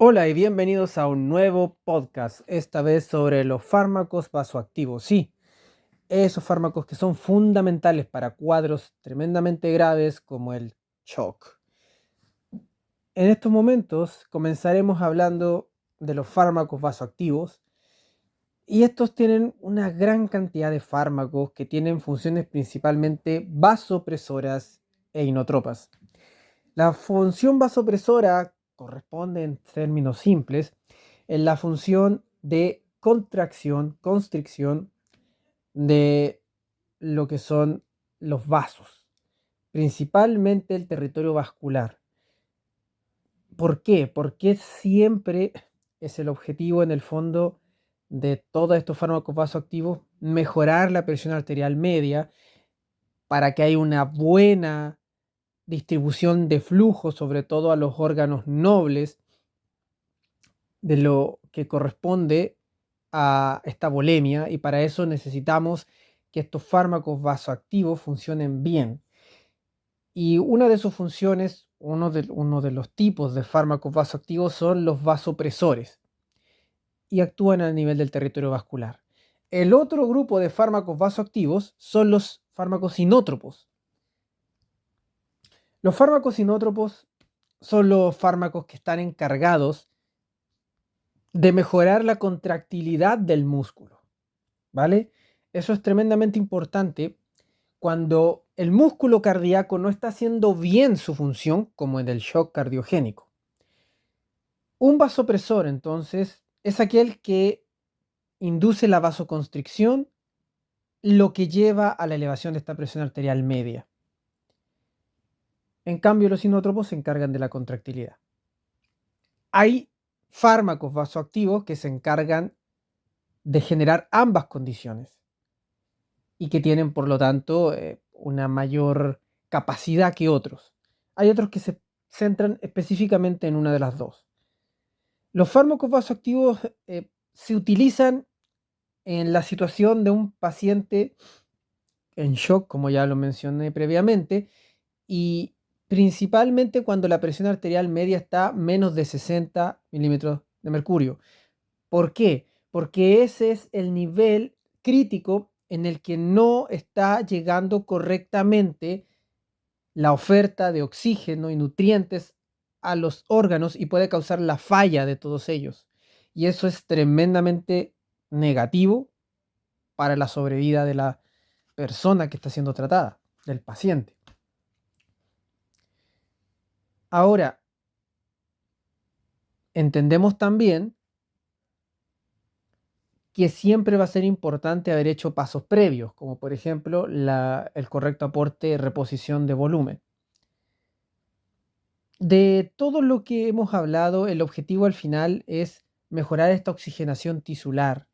Hola y bienvenidos a un nuevo podcast, esta vez sobre los fármacos vasoactivos. Sí, esos fármacos que son fundamentales para cuadros tremendamente graves como el shock. En estos momentos comenzaremos hablando de los fármacos vasoactivos y estos tienen una gran cantidad de fármacos que tienen funciones principalmente vasopresoras e inotropas. La función vasopresora corresponde, en términos simples, en la función de contracción, constricción de lo que son los vasos, principalmente el territorio vascular. ¿Por qué? Porque siempre es el objetivo en el fondo de todos estos fármacos vasoactivos mejorar la presión arterial media para que haya una buena distribución de flujo, sobre todo a los órganos nobles, de lo que corresponde a esta bulimia, y para eso necesitamos que estos fármacos vasoactivos funcionen bien. Y una de sus funciones, uno de los tipos de fármacos vasoactivos son los vasopresores y actúan a nivel del territorio vascular. El otro grupo de fármacos vasoactivos son los fármacos inótropos. Los fármacos inótropos son los fármacos que están encargados de mejorar la contractilidad del músculo, ¿vale? Eso es tremendamente importante cuando el músculo cardíaco no está haciendo bien su función, como en el shock cardiogénico. Un vasopresor, entonces, es aquel que induce la vasoconstricción, lo que lleva a la elevación de esta presión arterial media. En cambio, los inótropos se encargan de la contractilidad. Hay fármacos vasoactivos que se encargan de generar ambas condiciones y que tienen, por lo tanto, una mayor capacidad que otros. Hay otros que se centran específicamente en una de las dos. Los fármacos vasoactivos se utilizan en la situación de un paciente en shock, como ya lo mencioné previamente, y principalmente cuando la presión arterial media está menos de 60 milímetros de mercurio. ¿Por qué? Porque ese es el nivel crítico en el que no está llegando correctamente la oferta de oxígeno y nutrientes a los órganos y puede causar la falla de todos ellos. Y eso es tremendamente negativo para la sobrevida de la persona que está siendo tratada, del paciente. Ahora, entendemos también que siempre va a ser importante haber hecho pasos previos, como por ejemplo el correcto aporte y reposición de volumen. De todo lo que hemos hablado, el objetivo al final es mejorar esta oxigenación tisular,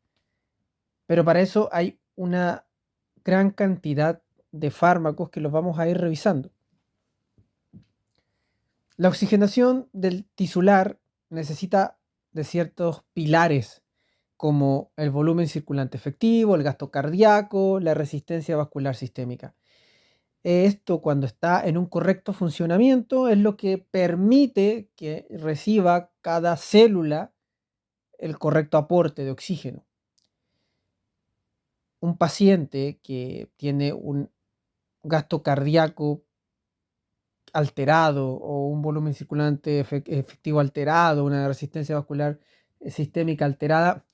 pero para eso hay una gran cantidad de fármacos que los vamos a ir revisando. La oxigenación del tisular necesita de ciertos pilares como el volumen circulante efectivo, el gasto cardíaco, la resistencia vascular sistémica. Esto, cuando está en un correcto funcionamiento, es lo que permite que reciba cada célula el correcto aporte de oxígeno. Un paciente que tiene un gasto cardíaco alterado o un volumen circulante efectivo alterado, una resistencia vascular sistémica alterada,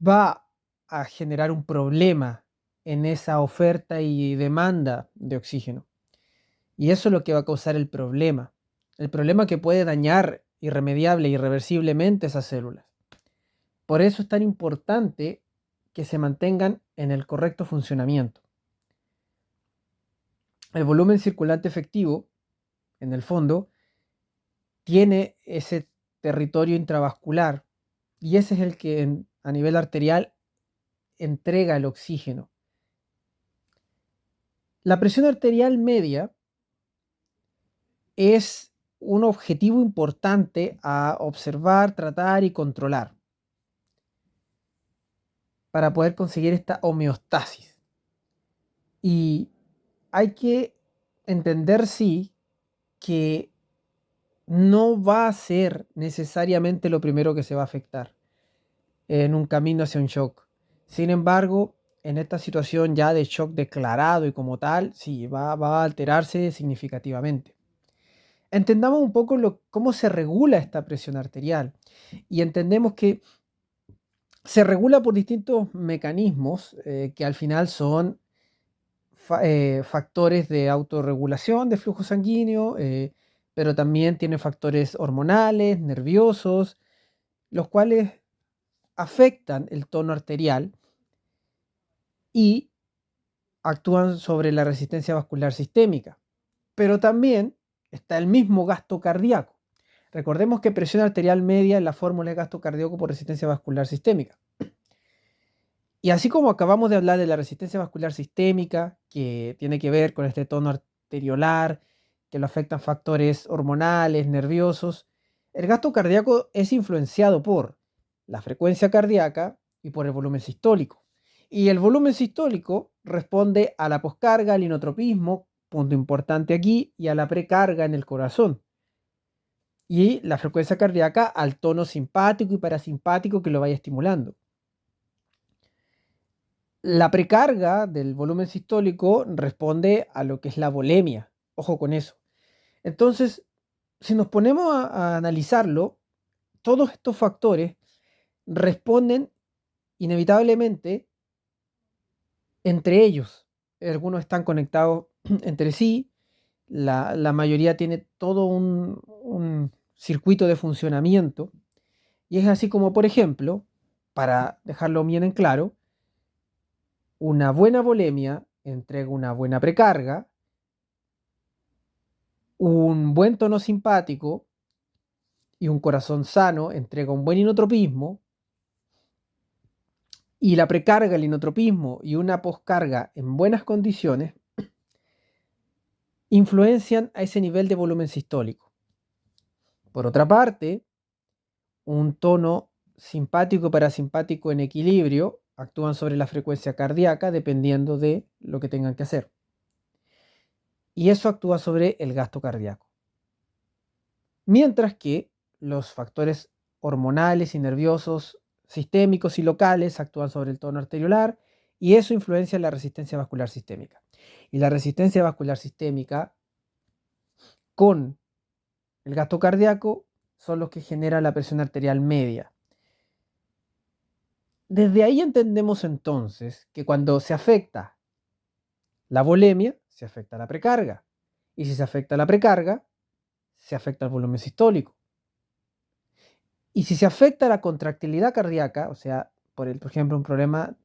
va a generar un problema en esa oferta y demanda de oxígeno. Y eso es lo que va a causar el problema. El problema que puede dañar irremediable, irreversiblemente esas células. Por eso es tan importante que se mantengan en el correcto funcionamiento. El volumen circulante efectivo, en el fondo, tiene ese territorio intravascular y ese es el que a nivel arterial entrega el oxígeno. La presión arterial media es un objetivo importante a observar, tratar y controlar para poder conseguir esta homeostasis. Y hay que entender, sí, que no va a ser necesariamente lo primero que se va a afectar en un camino hacia un shock. Sin embargo, en esta situación ya de shock declarado y como tal, sí, va a alterarse significativamente. Entendamos un poco cómo se regula esta presión arterial y entendemos que se regula por distintos mecanismos que al final son factores de autorregulación de flujo sanguíneo, pero también tiene factores hormonales, nerviosos, los cuales afectan el tono arterial y actúan sobre la resistencia vascular sistémica. Pero también está el mismo gasto cardíaco. Recordemos que presión arterial media es la fórmula de gasto cardíaco por resistencia vascular sistémica. Y así como acabamos de hablar de la resistencia vascular sistémica, que tiene que ver con este tono arteriolar, que lo afectan factores hormonales, nerviosos, el gasto cardíaco es influenciado por la frecuencia cardíaca y por el volumen sistólico. Y el volumen sistólico responde a la poscarga, al inotropismo, punto importante aquí, y a la precarga en el corazón. Y la frecuencia cardíaca al tono simpático y parasimpático que lo vaya estimulando. La precarga del volumen sistólico responde a lo que es la volemia. Ojo con eso. Entonces, si nos ponemos a analizarlo, todos estos factores responden inevitablemente entre ellos. Algunos están conectados entre sí, la mayoría tiene todo un circuito de funcionamiento, y es así como, por ejemplo, para dejarlo bien en claro, una buena volemia entrega una buena precarga, un buen tono simpático y un corazón sano entrega un buen inotropismo, y la precarga, el inotropismo y una poscarga en buenas condiciones influencian a ese nivel de volumen sistólico. Por otra parte, un tono simpático y parasimpático en equilibrio actúan sobre la frecuencia cardíaca dependiendo de lo que tengan que hacer. Y eso actúa sobre el gasto cardíaco. Mientras que los factores hormonales y nerviosos sistémicos y locales actúan sobre el tono arteriolar y eso influencia la resistencia vascular sistémica. Y la resistencia vascular sistémica con el gasto cardíaco son los que generan la presión arterial media. Desde ahí entendemos entonces que cuando se afecta la volemia, se afecta la precarga. Y si se afecta la precarga, se afecta el volumen sistólico. Y si se afecta la contractilidad cardíaca, o sea, por ejemplo, un problema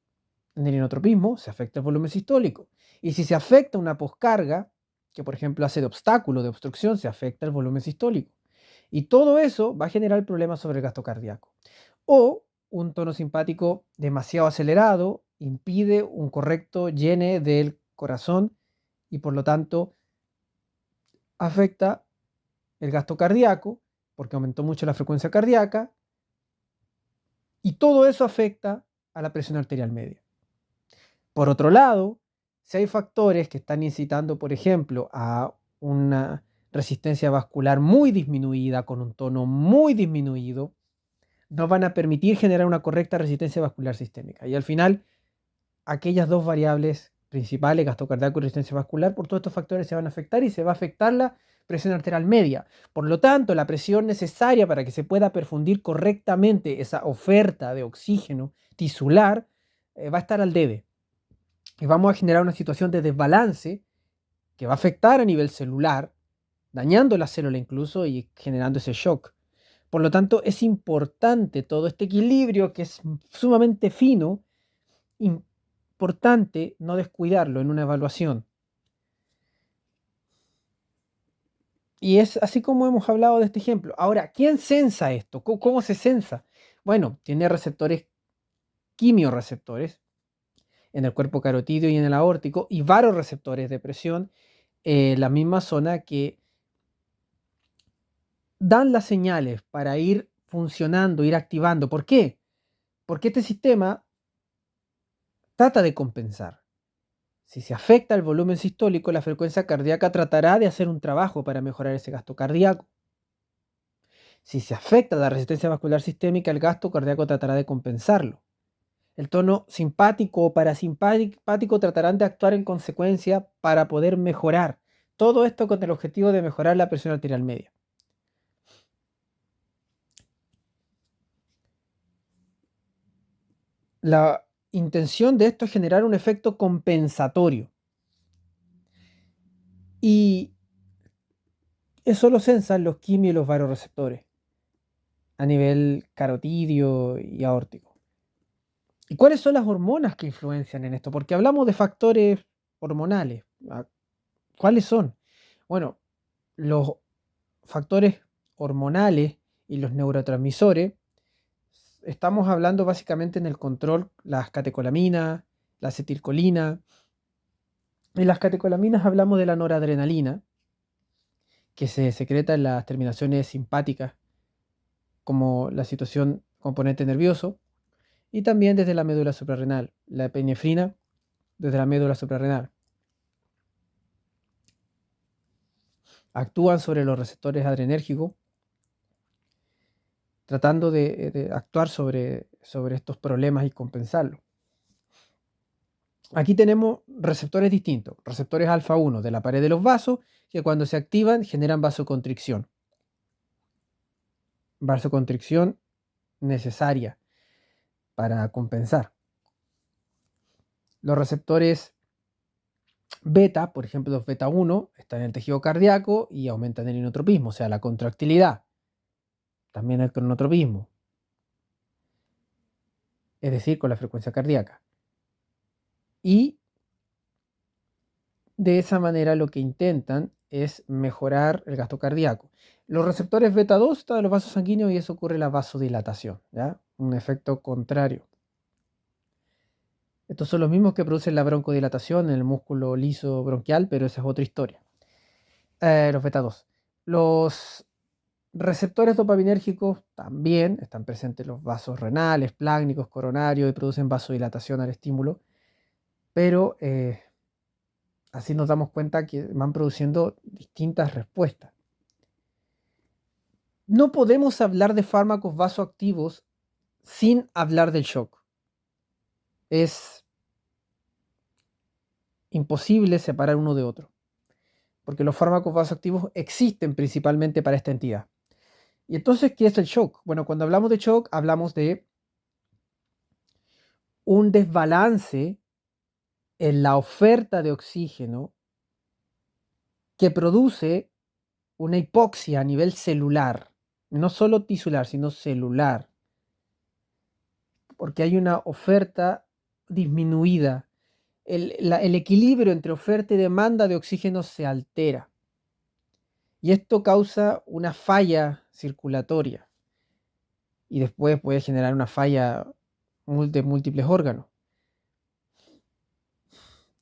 en el inotropismo, se afecta el volumen sistólico. Y si se afecta una poscarga, que por ejemplo hace de obstáculo, de obstrucción, se afecta el volumen sistólico. Y todo eso va a generar problemas sobre el gasto cardíaco. O un tono simpático demasiado acelerado impide un correcto llene del corazón y por lo tanto afecta el gasto cardíaco porque aumentó mucho la frecuencia cardíaca y todo eso afecta a la presión arterial media. Por otro lado, si hay factores que están incitando, por ejemplo, a una resistencia vascular muy disminuida, con un tono muy disminuido, no van a permitir generar una correcta resistencia vascular sistémica. Y al final, aquellas dos variables principales, gasto cardíaco y resistencia vascular, por todos estos factores se van a afectar y se va a afectar la presión arterial media. Por lo tanto, la presión necesaria para que se pueda perfundir correctamente esa oferta de oxígeno tisular va a estar al debe. Y vamos a generar una situación de desbalance que va a afectar a nivel celular, dañando la célula incluso y generando ese shock. Por lo tanto, es importante todo este equilibrio que es sumamente fino, importante no descuidarlo en una evaluación. Y es así como hemos hablado de este ejemplo. Ahora, ¿quién sensa esto? ¿Cómo se sensa? Bueno, tiene receptores, quimiorreceptores, en el cuerpo carotídeo y en el aórtico, y varoreceptores de presión, la misma zona que dan las señales para ir funcionando, ir activando. ¿Por qué? Porque este sistema trata de compensar. Si se afecta el volumen sistólico, la frecuencia cardíaca tratará de hacer un trabajo para mejorar ese gasto cardíaco. Si se afecta la resistencia vascular sistémica, el gasto cardíaco tratará de compensarlo. El tono simpático o parasimpático tratarán de actuar en consecuencia para poder mejorar. Todo esto con el objetivo de mejorar la presión arterial media. La intención de esto es generar un efecto compensatorio. Y eso lo sensan los quimio y los varoreceptores a nivel carotidio y aórtico. ¿Y cuáles son las hormonas que influencian en esto? Porque hablamos de factores hormonales. ¿Cuáles son? Bueno, los factores hormonales y los neurotransmisores, estamos hablando básicamente en el control, las catecolaminas, la acetilcolina. En las catecolaminas hablamos de la noradrenalina, que se secreta en las terminaciones simpáticas, como la situación componente nervioso, y también desde la médula suprarrenal, la epinefrina desde la médula suprarrenal. Actúan sobre los receptores adrenérgicos, tratando de actuar sobre estos problemas y compensarlos. Aquí tenemos receptores distintos, receptores alfa 1 de la pared de los vasos, que cuando se activan generan vasoconstricción. Vasoconstricción necesaria para compensar. Los receptores beta, por ejemplo los beta 1, están en el tejido cardíaco y aumentan el inotropismo, o sea, la contractilidad. También el cronotropismo, es decir, con la frecuencia cardíaca. Y de esa manera lo que intentan es mejorar el gasto cardíaco. Los receptores beta 2 están en los vasos sanguíneos y eso ocurre la vasodilatación, ¿ya? Un efecto contrario. Estos son los mismos que producen la broncodilatación en el músculo liso bronquial, pero esa es otra historia. Los beta 2. Los receptores dopaminérgicos también están presentes en los vasos renales, plácnicos, coronarios y producen vasodilatación al estímulo, pero así nos damos cuenta que van produciendo distintas respuestas. No podemos hablar de fármacos vasoactivos sin hablar del shock. Es imposible separar uno de otro, porque los fármacos vasoactivos existen principalmente para esta entidad. Y entonces, ¿qué es el shock? Bueno, cuando hablamos de shock, hablamos de un desbalance en la oferta de oxígeno que produce una hipoxia a nivel celular, no solo tisular, sino celular, porque hay una oferta disminuida. El equilibrio entre oferta y demanda de oxígeno se altera. Y esto causa una falla circulatoria. Y después puede generar una falla de múltiples órganos.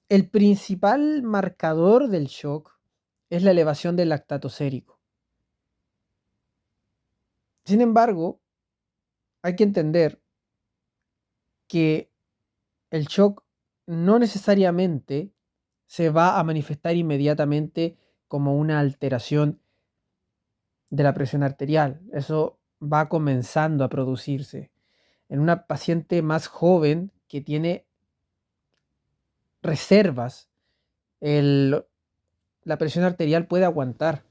El principal marcador del shock es la elevación del lactato sérico. Sin embargo, hay que entender que el shock no necesariamente se va a manifestar inmediatamente como una alteración de la presión arterial. Eso va comenzando a producirse en una paciente más joven que tiene reservas. La presión arterial puede aguantar,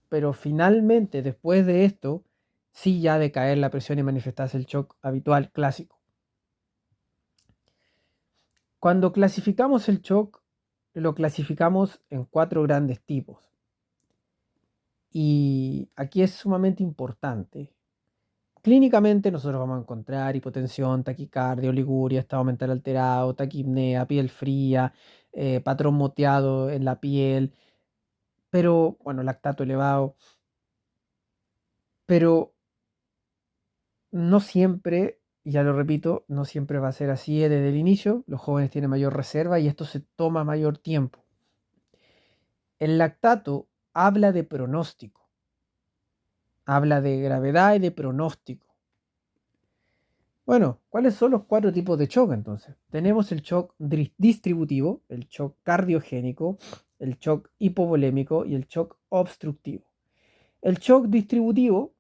pero finalmente después de esto sí ya decaer la presión y manifestarse el shock habitual clásico. Cuando clasificamos el shock, lo clasificamos en 4 grandes tipos. Y aquí es sumamente importante. Clínicamente nosotros vamos a encontrar hipotensión, taquicardia, oliguria, estado mental alterado, taquipnea, piel fría, patrón moteado en la piel, pero bueno, lactato elevado. Pero no siempre, ya lo repito, no siempre va a ser así desde el inicio. Los jóvenes tienen mayor reserva y esto se toma mayor tiempo. El lactato habla de pronóstico, habla de gravedad y de pronóstico. Bueno, ¿cuáles son los 4 tipos de shock entonces? Tenemos el shock distributivo, el shock cardiogénico, el shock hipovolémico y el shock obstructivo. El shock distributivo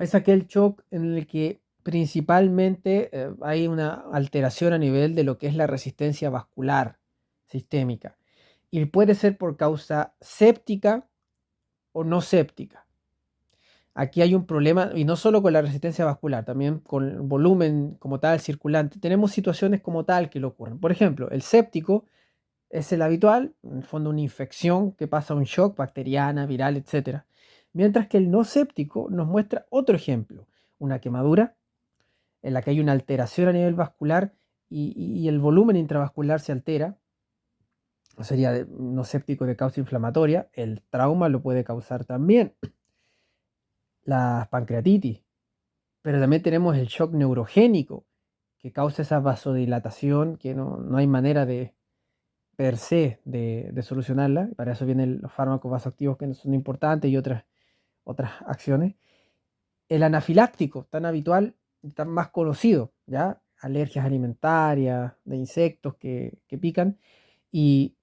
es aquel shock en el que principalmente hay una alteración a nivel de lo que es la resistencia vascular sistémica. Y puede ser por causa séptica o no séptica. Aquí hay un problema, y no solo con la resistencia vascular, también con el volumen como tal circulante. Tenemos situaciones como tal que le ocurren. Por ejemplo, el séptico es el habitual, en el fondo una infección que pasa a un shock bacteriana, viral, etc. Mientras que el no séptico nos muestra otro ejemplo, una quemadura en la que hay una alteración a nivel vascular y el volumen intravascular se altera. Sería no séptico de causa inflamatoria. El trauma lo puede causar también la pancreatitis, pero también tenemos el shock neurogénico que causa esa vasodilatación que no hay manera de per se de solucionarla. Para eso vienen los fármacos vasoactivos que son importantes y otras acciones. El anafiláctico, tan habitual, tan más conocido, ¿ya? Alergias alimentarias, de insectos que pican y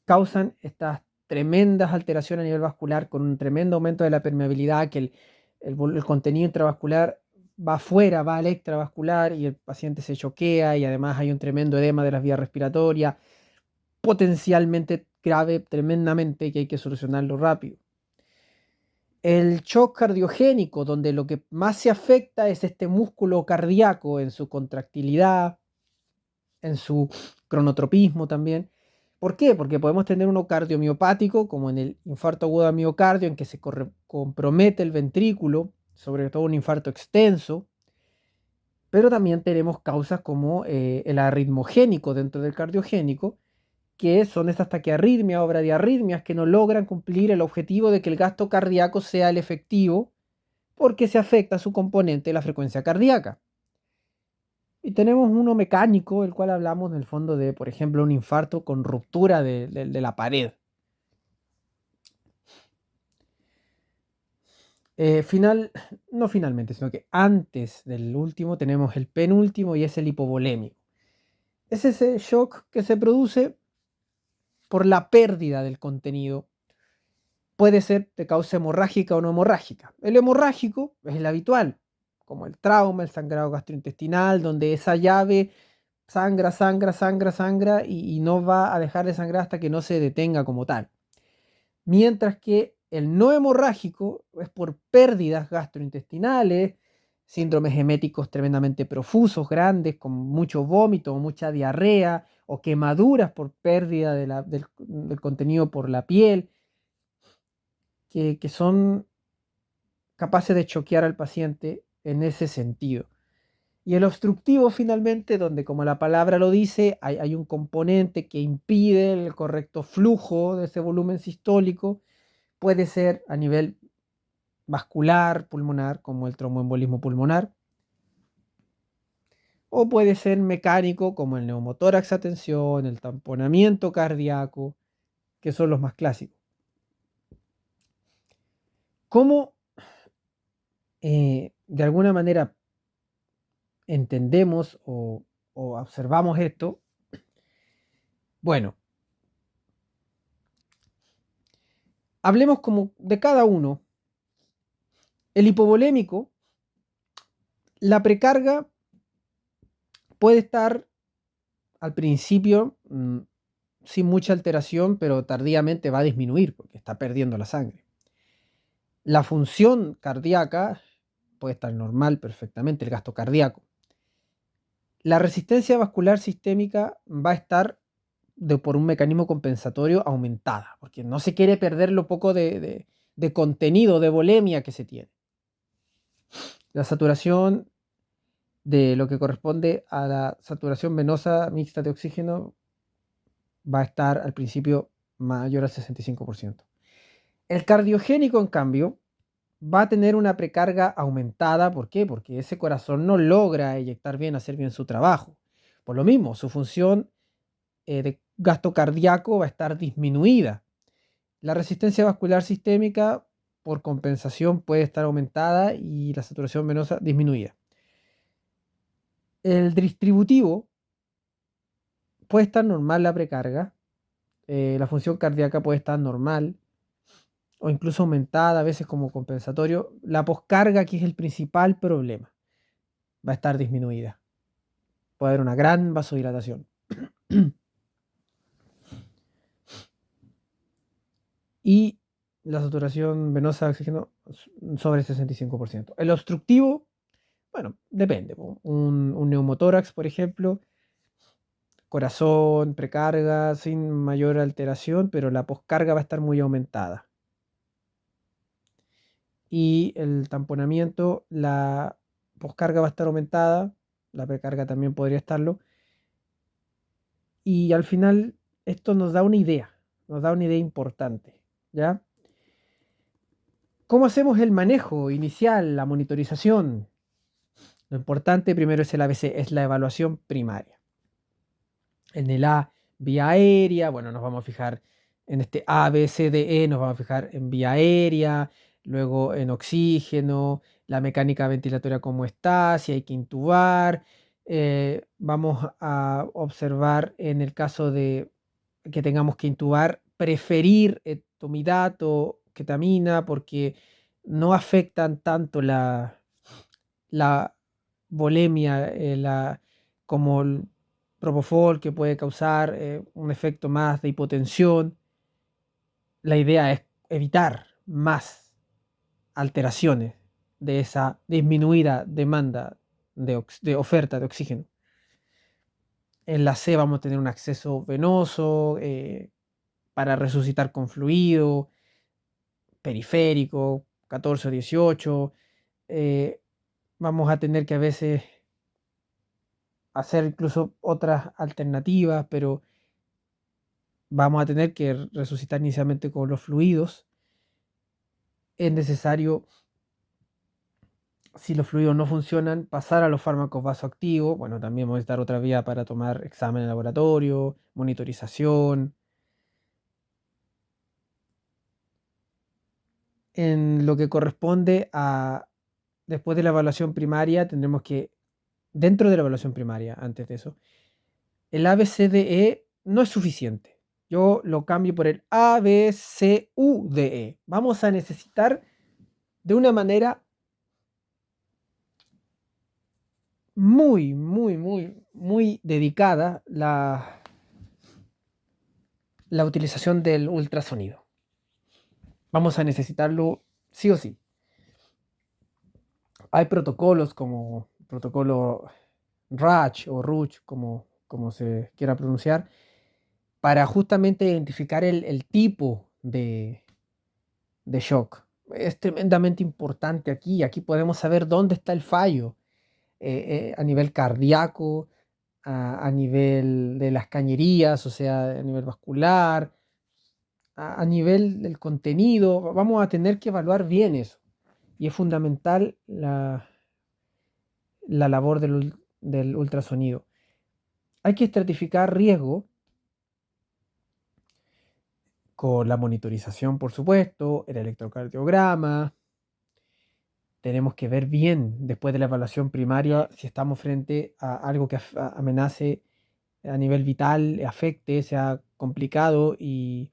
causan estas tremendas alteraciones a nivel vascular con un tremendo aumento de la permeabilidad, que el contenido intravascular va afuera, va al extravascular y el paciente se choquea y además hay un tremendo edema de las vías respiratorias, potencialmente grave, tremendamente, que hay que solucionarlo rápido. El shock cardiogénico, donde lo que más se afecta es este músculo cardíaco en su contractilidad, en su cronotropismo también. ¿Por qué? Porque podemos tener uno cardiomiopático, como en el infarto agudo de miocardio, en que se compromete el ventrículo, sobre todo un infarto extenso, pero también tenemos causas como el arritmogénico dentro del cardiogénico, que son estas taquiarritmias o bradiarritmias que no logran cumplir el objetivo de que el gasto cardíaco sea el efectivo, porque se afecta su componente, la frecuencia cardíaca. Y tenemos uno mecánico, el cual hablamos en el fondo de, por ejemplo, un infarto con ruptura de la pared. No finalmente, sino que antes del último tenemos el penúltimo y es el hipovolémico. Es ese shock que se produce por la pérdida del contenido. Puede ser de causa hemorrágica o no hemorrágica. El hemorrágico es el habitual, como el trauma, el sangrado gastrointestinal, donde esa llave sangra, sangra, sangra, sangra y no va a dejar de sangrar hasta que no se detenga como tal. Mientras que el no hemorrágico es por pérdidas gastrointestinales, síndromes eméticos tremendamente profusos, grandes, con mucho vómito o mucha diarrea, o quemaduras por pérdida del contenido por la piel, que son capaces de choquear al paciente en ese sentido. Y el obstructivo finalmente, donde como la palabra lo dice, hay un componente que impide el correcto flujo de ese volumen sistólico, puede ser a nivel vascular, pulmonar, como el tromboembolismo pulmonar, o puede ser mecánico, como el neumotórax a tensión, el tamponamiento cardíaco, que son los más clásicos. ¿Cómo de alguna manera entendemos o observamos esto? Bueno, hablemos como de cada uno. El hipovolémico, la precarga puede estar al principio sin mucha alteración, pero tardíamente va a disminuir porque está perdiendo la sangre. La función cardíaca puede estar normal perfectamente, el gasto cardíaco. La resistencia vascular sistémica va a estar por un mecanismo compensatorio aumentada, porque no se quiere perder lo poco de contenido, de volemia que se tiene. La saturación de lo que corresponde a la saturación venosa mixta de oxígeno va a estar al principio mayor al 65%. El cardiogénico, en cambio, va a tener una precarga aumentada. ¿Por qué? Porque ese corazón no logra eyectar bien, hacer bien su trabajo. Por lo mismo, su función de gasto cardíaco va a estar disminuida. La resistencia vascular sistémica, por compensación, puede estar aumentada y la saturación venosa disminuida. El distributivo puede estar normal la precarga, la función cardíaca puede estar normal, o incluso aumentada a veces como compensatorio, la poscarga aquí es el principal problema. Va a estar disminuida. Puede haber una gran vasodilatación. Y la saturación venosa de oxígeno sobre 65%. El obstructivo, bueno, depende. Un neumotórax, por ejemplo, corazón, precarga, sin mayor alteración, pero la poscarga va a estar muy aumentada. Y el tamponamiento, la poscarga va a estar aumentada, la precarga también podría estarlo. Y al final esto nos da una idea importante, ¿ya? ¿Cómo hacemos el manejo inicial, la monitorización? Lo importante primero es el ABC, es la evaluación primaria. En el A, vía aérea, bueno, nos vamos a fijar en este A, B, C, D, E, nos vamos a fijar en vía aérea, luego en oxígeno, la mecánica ventilatoria cómo está, si hay que intubar. Vamos a observar en el caso de que tengamos que intubar, preferir etomidato, ketamina, porque no afectan tanto la volemia, como el propofol, que puede causar un efecto más de hipotensión. La idea es evitar más alteraciones de esa disminuida demanda de oferta de oxígeno. En la C vamos a tener un acceso venoso para resucitar con fluido, periférico, 14 o 18. Vamos a tener que a veces hacer incluso otras alternativas, pero vamos a tener que resucitar inicialmente con los fluidos. Es necesario, si los fluidos no funcionan, pasar a los fármacos vasoactivos. Bueno, también vamos a necesitar otra vía para tomar examen de laboratorio, monitorización. En lo que corresponde a, después de la evaluación primaria, tendremos que, dentro de la evaluación primaria, antes de eso, el ABCDE no es suficiente. Yo lo cambio por el ABCUDE. Vamos a necesitar de una manera muy, muy, muy, muy dedicada la utilización del ultrasonido. Vamos a necesitarlo sí o sí. Hay protocolos como protocolo RACH o RUCH, como se quiera pronunciar, para justamente identificar el tipo de shock. Es tremendamente importante aquí. Aquí podemos saber dónde está el fallo a nivel cardíaco, a nivel de las cañerías, o sea, a nivel vascular, a nivel del contenido. Vamos a tener que evaluar bien eso. Y es fundamental la labor del ultrasonido. Hay que estratificar riesgo con la monitorización, por supuesto, el electrocardiograma. Tenemos que ver bien, después de la evaluación primaria, si estamos frente a algo que amenace a nivel vital, afecte, sea complicado y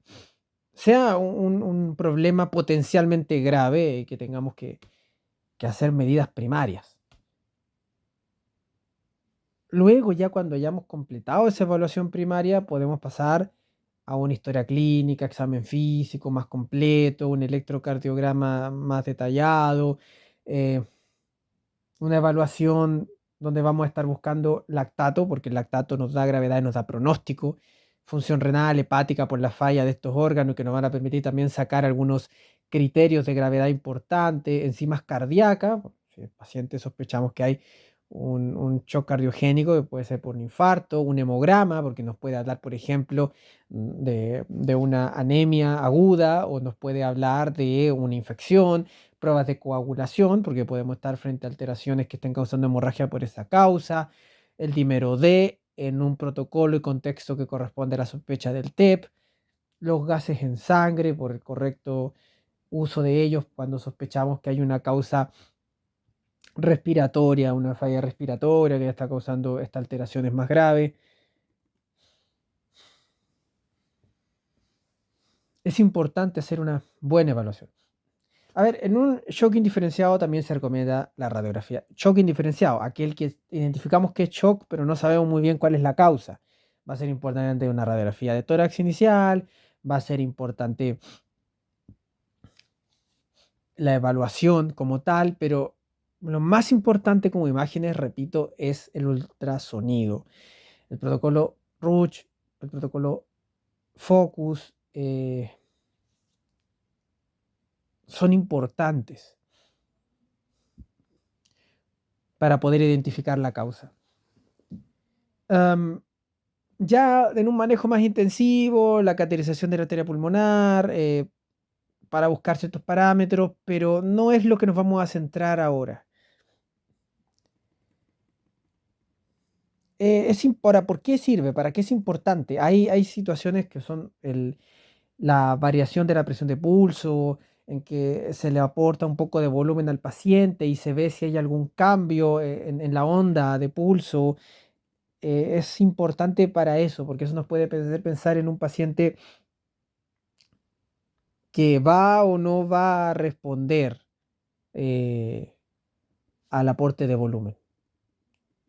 sea un problema potencialmente grave que tengamos que hacer medidas primarias. Luego, ya cuando hayamos completado esa evaluación primaria, podemos pasar a una historia clínica, examen físico más completo, un electrocardiograma más detallado, eh, una evaluación donde vamos a estar buscando lactato, porque el lactato nos da gravedad y nos da pronóstico, función renal, hepática por la falla de estos órganos que nos van a permitir también sacar algunos criterios de gravedad importantes, enzimas cardíacas, si el paciente sospechamos que hay un shock cardiogénico, que puede ser por un infarto, un hemograma, porque nos puede hablar, por ejemplo, de una anemia aguda o nos puede hablar de una infección, pruebas de coagulación, porque podemos estar frente a alteraciones que estén causando hemorragia por esa causa, el dímero D en un protocolo y contexto que corresponde a la sospecha del TEP, los gases en sangre por el correcto uso de ellos cuando sospechamos que hay una causa respiratoria, una falla respiratoria que está causando estas alteraciones más graves. es importante hacer una buena evaluación. A ver, en un shock indiferenciado también se recomienda la radiografía. Shock indiferenciado, aquel que identificamos que es shock, pero no sabemos muy bien cuál es la causa. Va a ser importante una radiografía de tórax inicial, va a ser importante la evaluación como tal, pero lo más importante como imágenes, repito, es el ultrasonido. El protocolo Ruch, el protocolo Focus, son importantes para poder identificar la causa. Ya en un manejo más intensivo, la cateterización de la arteria pulmonar, para buscar ciertos parámetros, pero no es lo que nos vamos a centrar ahora. ¿Por qué sirve? ¿Para qué es importante? Hay situaciones que son la variación de la presión de pulso, en que se le aporta un poco de volumen al paciente y se ve si hay algún cambio en la onda de pulso. Es importante para eso, porque eso nos puede hacer pensar en un paciente que va o no va a responder eh, al aporte de volumen.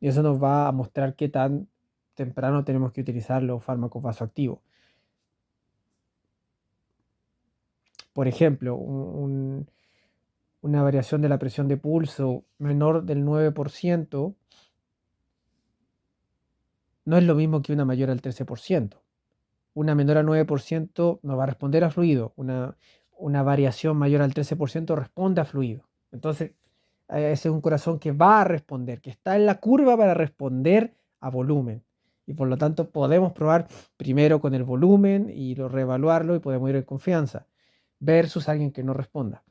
Y eso nos va a mostrar qué tan temprano tenemos que utilizar los fármacos vasoactivos. Por ejemplo, una variación de la presión de pulso menor del 9% no es lo mismo que una mayor al 13%. Una menor al 9% no va a responder a fluido. Una variación mayor al 13% responde a fluido. Entonces, ese es un corazón que va a responder, que está en la curva para responder a volumen. Y por lo tanto podemos probar primero con el volumen y reevaluarlo y podemos ir en confianza, versus alguien que no responda.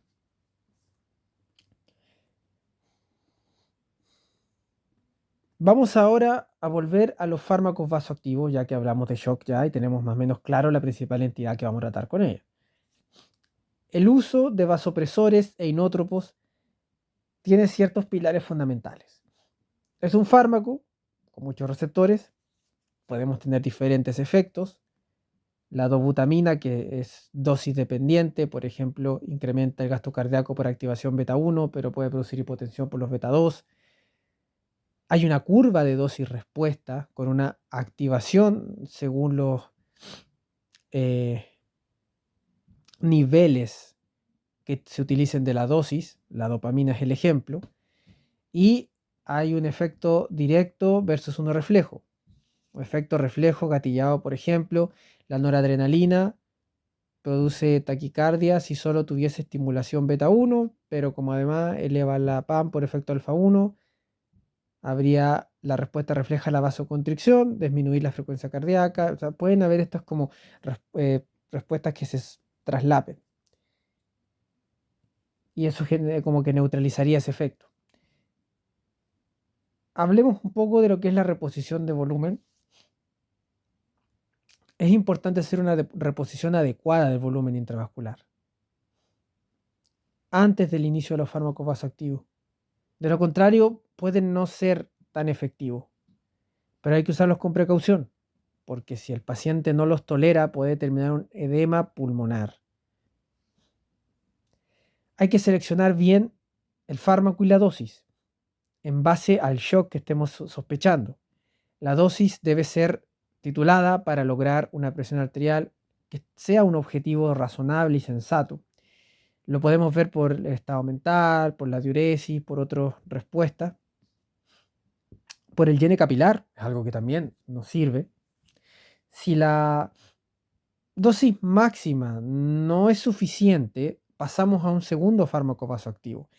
Vamos ahora a volver a los fármacos vasoactivos, ya que hablamos de shock ya y tenemos más o menos claro la principal entidad que vamos a tratar con ella. El uso de vasopresores e inótropos tiene ciertos pilares fundamentales. Es un fármaco con muchos receptores, podemos tener diferentes efectos. La dobutamina, que es dosis dependiente, por ejemplo, incrementa el gasto cardíaco por activación beta 1, pero puede producir hipotensión por los beta 2. Hay una curva de dosis-respuesta con una activación según los niveles que se utilicen de la dosis. La dopamina es el ejemplo. Y hay un efecto directo versus uno reflejo. Un efecto reflejo gatillado, por ejemplo, la noradrenalina produce taquicardia si solo tuviese estimulación beta 1, pero como además eleva la PAM por efecto alfa 1, habría la respuesta refleja la vasoconstricción, disminuir la frecuencia cardíaca. O sea, pueden haber estas como respuestas que se traslapen. Y eso como que neutralizaría ese efecto. Hablemos un poco de lo que es la reposición de volumen. Es importante hacer una reposición adecuada del volumen intravascular antes del inicio de los fármacos vasoactivos. De lo contrario, pueden no ser tan efectivos, pero hay que usarlos con precaución, porque si el paciente no los tolera, puede terminar un edema pulmonar. Hay que seleccionar bien el fármaco y la dosis en base al shock que estemos sospechando. La dosis debe ser titulada para lograr una presión arterial que sea un objetivo razonable y sensato. Lo podemos ver por el estado mental, por la diuresis, por otras respuestas. Por el llene capilar, es algo que también nos sirve. Si la dosis máxima no es suficiente, pasamos a un segundo fármaco vasoactivo.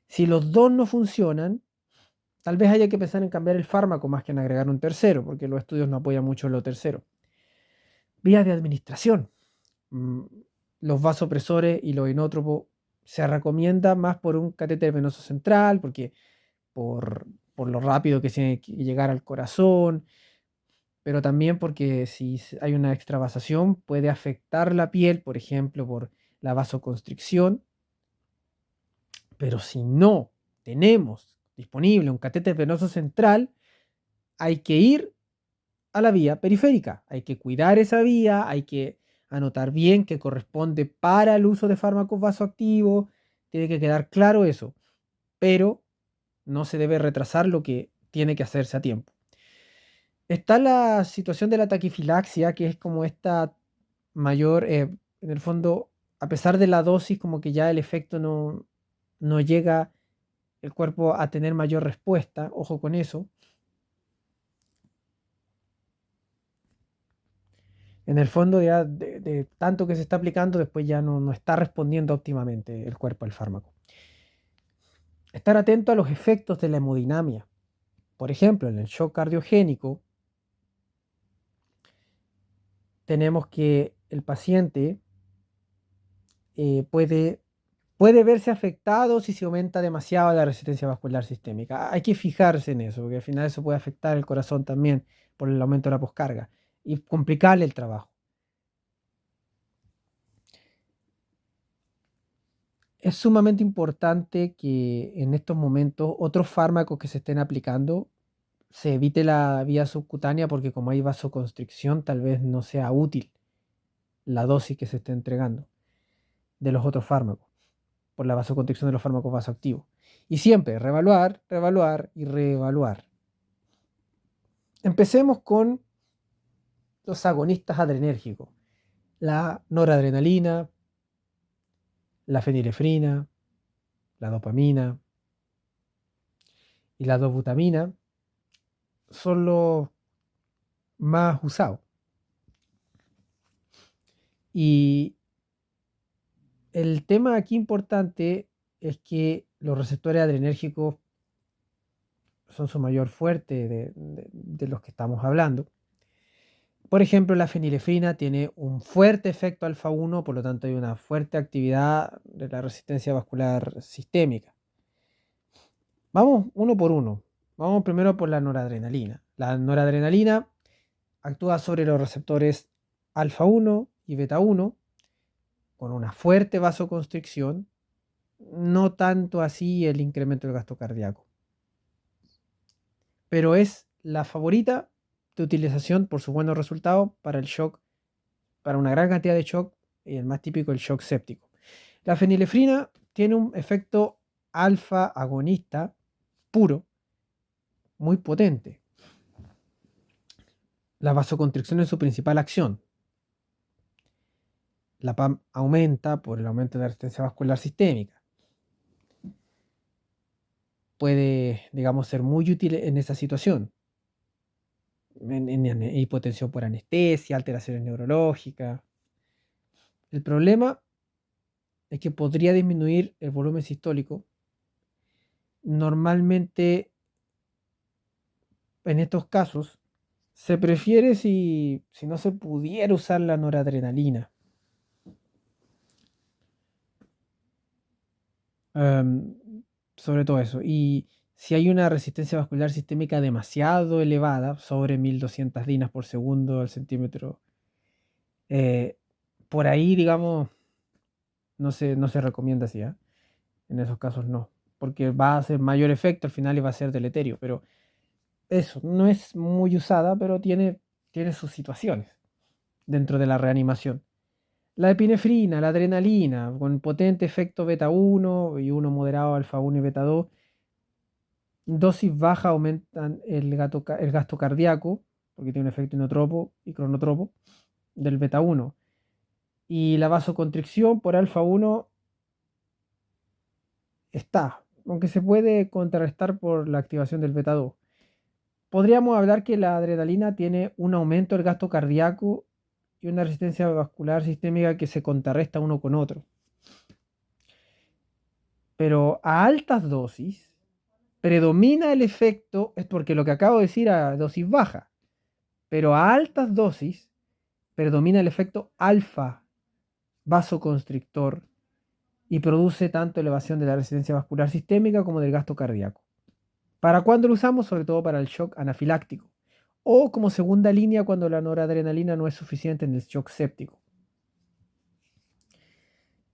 Si los dos no funcionan, tal vez haya que pensar en cambiar el fármaco más que en agregar un tercero, porque los estudios no apoyan mucho en lo tercero. Vías de administración. Los vasopresores y los inótropos se recomienda más por un catéter venoso central, porque por lo rápido que tiene que llegar al corazón, pero también porque si hay una extravasación puede afectar la piel, por ejemplo, por la vasoconstricción. Pero si no tenemos disponible un catéter venoso central, hay que ir a la vía periférica, hay que cuidar esa vía, hay que anotar bien que corresponde para el uso de fármacos vasoactivos, tiene que quedar claro eso, pero no se debe retrasar lo que tiene que hacerse a tiempo. Está la situación de la taquifilaxia, que es como esta mayor, en el fondo, a pesar de la dosis, como que ya el efecto no llega el cuerpo a tener mayor respuesta, ojo con eso. En el fondo ya de tanto que se está aplicando, después ya no está respondiendo óptimamente el cuerpo al fármaco. Estar atento a los efectos de la hemodinamia. Por ejemplo, en el shock cardiogénico, tenemos que el paciente puede verse afectado si se aumenta demasiado la resistencia vascular sistémica. Hay que fijarse en eso, porque al final eso puede afectar el corazón también por el aumento de la poscarga y complicarle el trabajo. Es sumamente importante que en estos momentos otros fármacos que se estén aplicando se evite la vía subcutánea porque como hay vasoconstricción tal vez no sea útil la dosis que se esté entregando de los otros fármacos por la vasoconstricción de los fármacos vasoactivos. Y siempre reevaluar, reevaluar y reevaluar. Empecemos con los agonistas adrenérgicos. La noradrenalina, la fenilefrina, la dopamina y la dobutamina son los más usados. Y el tema aquí importante es que los receptores adrenérgicos son su mayor fuerte de los que estamos hablando. Por ejemplo, la fenilefrina tiene un fuerte efecto alfa 1, por lo tanto hay una fuerte actividad de la resistencia vascular sistémica. Vamos uno por uno. Vamos primero por la noradrenalina. La noradrenalina actúa sobre los receptores alfa 1 y beta 1 con una fuerte vasoconstricción, no tanto así el incremento del gasto cardíaco. Pero es la favorita de utilización por sus buenos resultados para el shock, para una gran cantidad de shock, y el más típico, el shock séptico. La fenilefrina tiene un efecto alfa agonista puro, muy potente. La vasoconstricción es su principal acción. La PAM aumenta por el aumento de la resistencia vascular sistémica. Puede, digamos, ser muy útil en esa situación. En hipotensión por anestesia, alteraciones neurológicas. El problema es que podría disminuir el volumen sistólico. Normalmente, en estos casos, se prefiere si no se pudiera usar la noradrenalina. Sobre todo eso. Y si hay una resistencia vascular sistémica demasiado elevada, sobre 1200 dinas por segundo al centímetro, por ahí, digamos, no se recomienda así, ¿eh? En esos casos no, porque va a hacer mayor efecto al final y va a ser deleterio. Pero eso, no es muy usada, pero tiene sus situaciones dentro de la reanimación. La epinefrina, la adrenalina, con potente efecto beta 1 y uno moderado alfa 1 y beta 2, dosis baja aumentan el gasto cardíaco, porque tiene un efecto inotropo y cronotropo del beta 1. Y la vasoconstricción por alfa 1 está, aunque se puede contrarrestar por la activación del beta 2. Podríamos hablar que la adrenalina tiene un aumento del gasto cardíaco y una resistencia vascular sistémica que se contrarresta uno con otro. Pero a altas dosis predomina el efecto, es porque lo que acabo de decir a dosis baja, pero a altas dosis predomina el efecto alfa vasoconstrictor y produce tanto elevación de la resistencia vascular sistémica como del gasto cardíaco. ¿Para cuándo lo usamos? Sobre todo para el shock anafiláctico o como segunda línea cuando la noradrenalina no es suficiente en el shock séptico.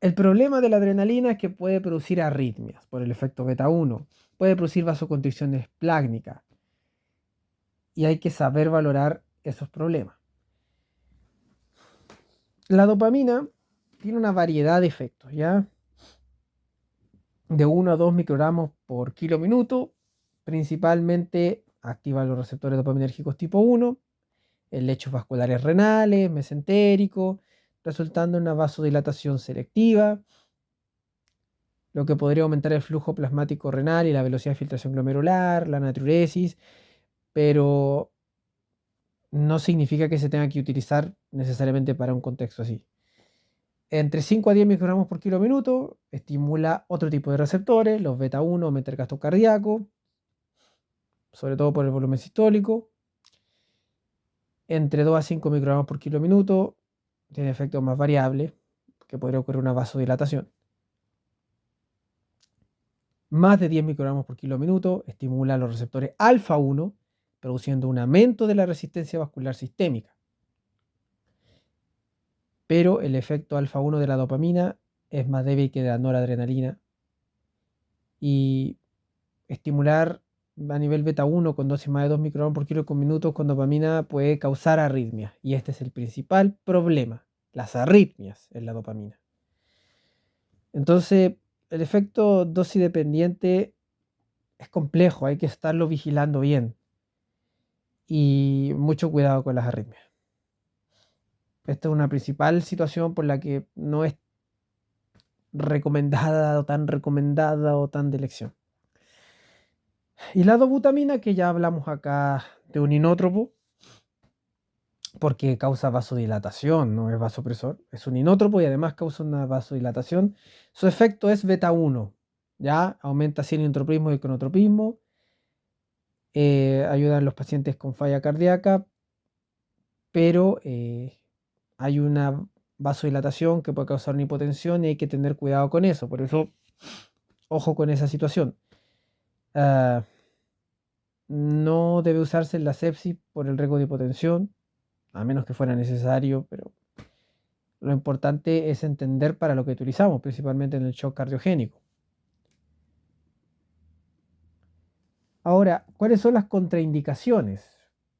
El problema de la adrenalina es que puede producir arritmias por el efecto beta 1, puede producir vasoconstricciones plácnicas y hay que saber valorar esos problemas. La dopamina tiene una variedad de efectos, ¿ya? De 1 a 2 microgramos por kilo minuto. Principalmente activa los receptores dopaminérgicos tipo 1, en lechos vasculares renales, mesentéricos, resultando en una vasodilatación selectiva, lo que podría aumentar el flujo plasmático renal y la velocidad de filtración glomerular, la natriuresis, pero no significa que se tenga que utilizar necesariamente para un contexto así. Entre 5 a 10 microgramos por kilo minuto, estimula otro tipo de receptores, los beta 1, aumenta el gasto cardíaco, sobre todo por el volumen sistólico. Entre 2 a 5 microgramos por kilo minuto, tiene efectos más variables, que podría ocurrir una vasodilatación. Más de 10 microgramos por kilo minuto estimula los receptores alfa 1, produciendo un aumento de la resistencia vascular sistémica. Pero el efecto alfa 1 de la dopamina es más débil que de la noradrenalina. Y estimular a nivel beta 1 con dosis más de 2 microgramos por kilo con minuto con dopamina puede causar arritmias. Y este es el principal problema, las arritmias en la dopamina. Entonces, el efecto dosis dependiente es complejo, hay que estarlo vigilando bien. Y mucho cuidado con las arritmias. Esta es una principal situación por la que no es recomendada o tan de elección. Y la dobutamina, que ya hablamos acá de un inótropo, porque causa vasodilatación, no es vasopresor, es un inótropo y además causa una vasodilatación. Su efecto es beta 1, ya aumenta así el inotropismo y el cronotropismo, ayuda a los pacientes con falla cardíaca, pero hay una vasodilatación que puede causar una hipotensión y hay que tener cuidado con eso. Por eso, ojo con esa situación. No debe usarse en la sepsis por el riesgo de hipotensión, a menos que fuera necesario, pero lo importante es entender para lo que utilizamos, principalmente en el shock cardiogénico. Ahora, ¿cuáles son las contraindicaciones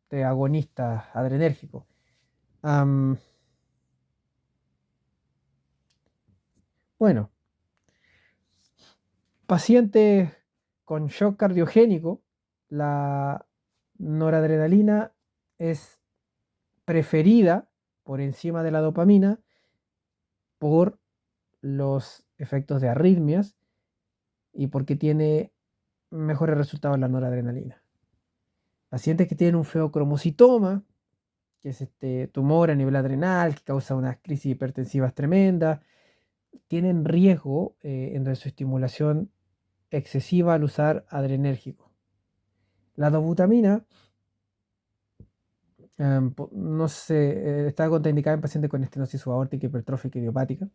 de agonistas adrenérgicos? Bueno, pacientes con shock cardiogénico, la noradrenalina es preferida por encima de la dopamina por los efectos de arritmias y porque tiene mejores resultados la noradrenalina. Pacientes que tienen un feocromocitoma, que es este tumor a nivel adrenal que causa unas crisis hipertensivas tremendas, tienen riesgo en su estimulación excesiva al usar adrenérgico. La dobutamina no sé, está contraindicada en pacientes con estenosis subaórtica hipertrófica idiopática.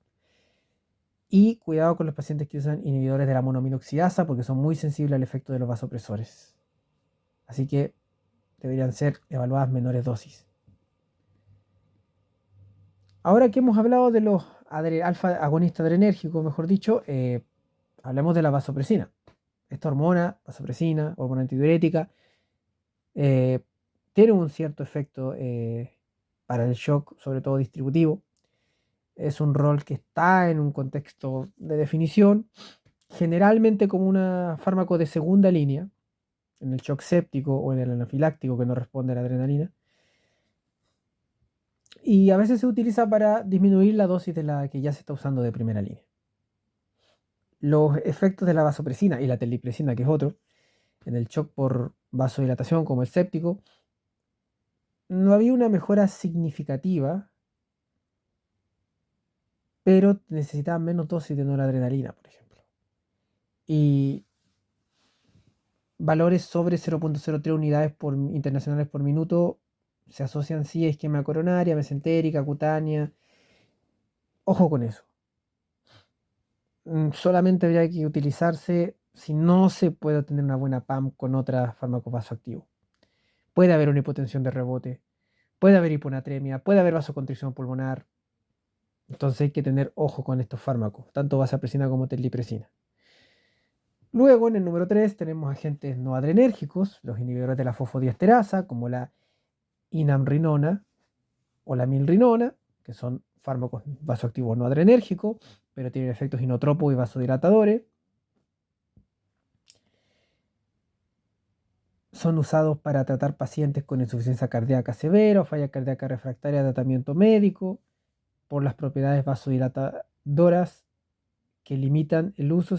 Y cuidado con los pacientes que usan inhibidores de la monoaminoxidasa porque son muy sensibles al efecto de los vasopresores. Así que deberían ser evaluadas menores dosis. Ahora que hemos hablado de los alfa agonistas adrenérgicos, mejor dicho, hablemos de la vasopresina. Esta hormona, vasopresina, hormona antidiurética, tiene un cierto efecto para el shock, sobre todo distributivo. Es un rol que está en un contexto de definición, generalmente como un fármaco de segunda línea, en el shock séptico o en el anafiláctico que no responde a la adrenalina. Y a veces se utiliza para disminuir la dosis de la que ya se está usando de primera línea. Los efectos de la vasopresina y la terlipresina, que es otro, en el shock por vasodilatación como el séptico, no había una mejora significativa, pero necesitaban menos dosis de noradrenalina, por ejemplo. Y valores sobre 0.03 unidades internacionales por minuto se asocian sí a isquemia coronaria, mesentérica, cutánea. Ojo con eso. Solamente habría que utilizarse si no se puede obtener una buena PAM con otro fármaco vasoactivo. Puede haber una hipotensión de rebote, puede haber hiponatremia, puede haber vasoconstricción pulmonar. Entonces hay que tener ojo con estos fármacos, tanto vasopresina como terlipresina. Luego, en el número 3, tenemos agentes no adrenérgicos, los inhibidores de la fosfodiesterasa, como la inamrinona o la milrinona, que son fármacos vasoactivos no adrenérgicos, pero tienen efectos inotropos y vasodilatadores. Son usados para tratar pacientes con insuficiencia cardíaca severa o falla cardíaca refractaria a tratamiento médico por las propiedades vasodilatadoras que limitan el uso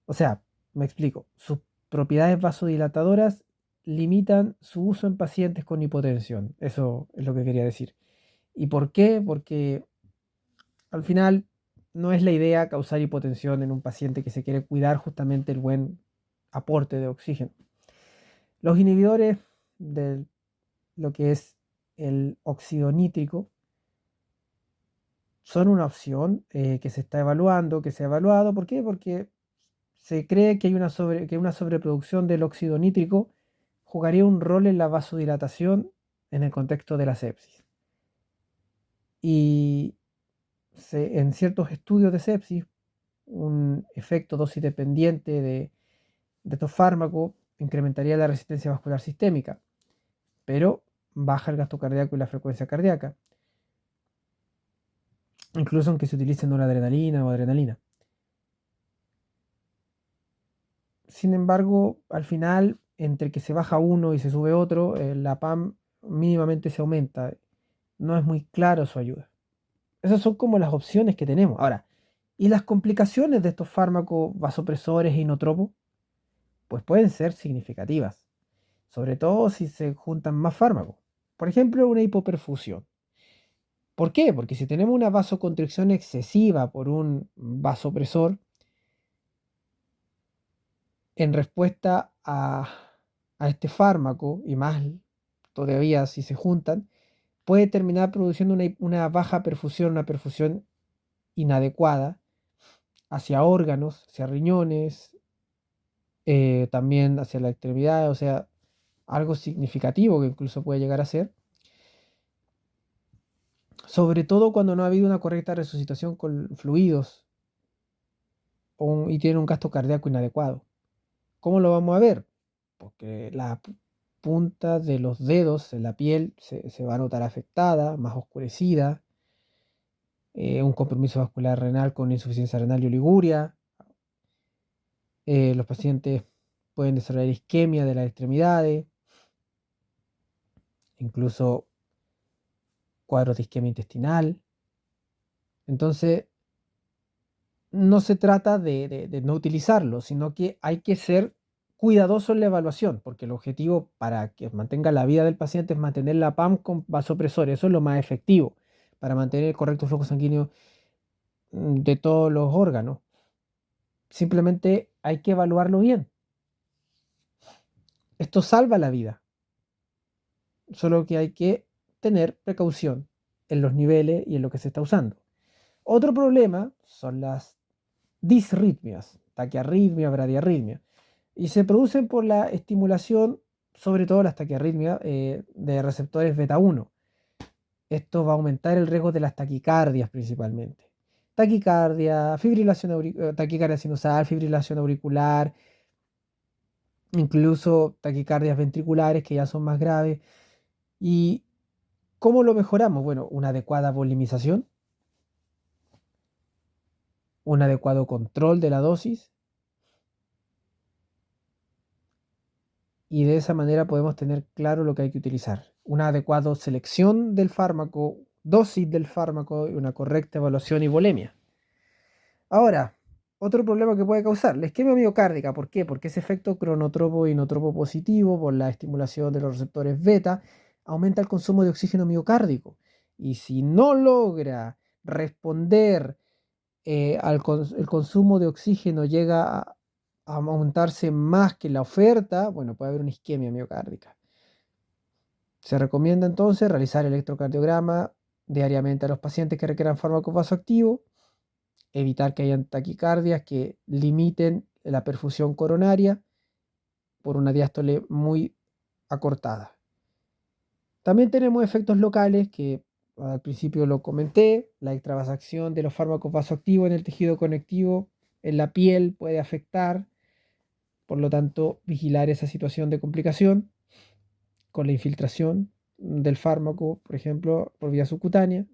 o sea, me explico, sus propiedades vasodilatadoras limitan su uso en pacientes con hipotensión. Eso es lo que quería decir. ¿Y por qué? Porque al final no es la idea causar hipotensión en un paciente que se quiere cuidar justamente el buen aporte de oxígeno. Los inhibidores de lo que es el óxido nítrico son una opción que se está evaluando, que se ha evaluado. ¿Por qué? Porque se cree que hay que una sobreproducción del óxido nítrico jugaría un rol en la vasodilatación en el contexto de la sepsis. Y en ciertos estudios de sepsis, un efecto dosis dependiente de estos fármacos incrementaría la resistencia vascular sistémica, pero baja el gasto cardíaco y la frecuencia cardíaca, incluso aunque se utilice noradrenalina o adrenalina. Sin embargo, al final, entre que se baja uno y se sube otro, la PAM mínimamente se aumenta. No es muy claro su ayuda. Esas son como las opciones que tenemos. Ahora, ¿y las complicaciones de estos fármacos vasopresores e inotropos? Pues pueden ser significativas, sobre todo si se juntan más fármacos. Por ejemplo, una hipoperfusión. ¿Por qué? Porque si tenemos una vasoconstricción excesiva por un vasopresor, en respuesta a este fármaco, y más todavía si se juntan, puede terminar produciendo una baja perfusión, una perfusión inadecuada hacia órganos, hacia riñones, también hacia la extremidad, o sea, algo significativo que incluso puede llegar a ser, sobre todo cuando no ha habido una correcta resucitación con fluidos y tiene un gasto cardíaco inadecuado. ¿Cómo lo vamos a ver? Porque la punta de los dedos en la piel se va a notar afectada, más oscurecida, un compromiso vascular renal con insuficiencia renal y oliguria. Los pacientes pueden desarrollar isquemia de las extremidades, incluso cuadros de isquemia intestinal. Entonces, no se trata de no utilizarlo, sino que hay que ser cuidadoso en la evaluación, porque el objetivo para que mantenga la vida del paciente es mantener la PAM con vasopresor. Eso es lo más efectivo para mantener el correcto flujo sanguíneo de todos los órganos. Simplemente hay que evaluarlo bien. Esto salva la vida, solo que hay que tener precaución en los niveles y en lo que se está usando. Otro problema son las disritmias, taquiarritmia, bradiarritmia, y se producen por la estimulación, sobre todo las taquiarritmias, de receptores beta 1. Esto va a aumentar el riesgo de las taquicardias principalmente. Taquicardia, taquicardia sinusal, fibrilación auricular, incluso taquicardias ventriculares que ya son más graves. ¿Y cómo lo mejoramos? Bueno, una adecuada volimización, un adecuado control de la dosis, y de esa manera podemos tener claro lo que hay que utilizar. Una adecuada selección del fármaco, dosis del fármaco y una correcta evaluación y volemia. Ahora, otro problema que puede causar la isquemia miocárdica. ¿Por qué? Porque ese efecto cronotropo y inotropo positivo por la estimulación de los receptores beta aumenta el consumo de oxígeno miocárdico. Y si no logra responder el consumo de oxígeno llega a aumentarse más que la oferta, bueno, puede haber una isquemia miocárdica. Se recomienda entonces realizar electrocardiograma diariamente a los pacientes que requieran fármacos vasoactivos, evitar que hayan taquicardias que limiten la perfusión coronaria por una diástole muy acortada. También tenemos efectos locales que al principio lo comenté, la extravasacción de los fármacos vasoactivos en el tejido conectivo, en la piel puede afectar, por lo tanto vigilar esa situación de complicación con la infiltración del fármaco, por ejemplo, por vía subcutánea.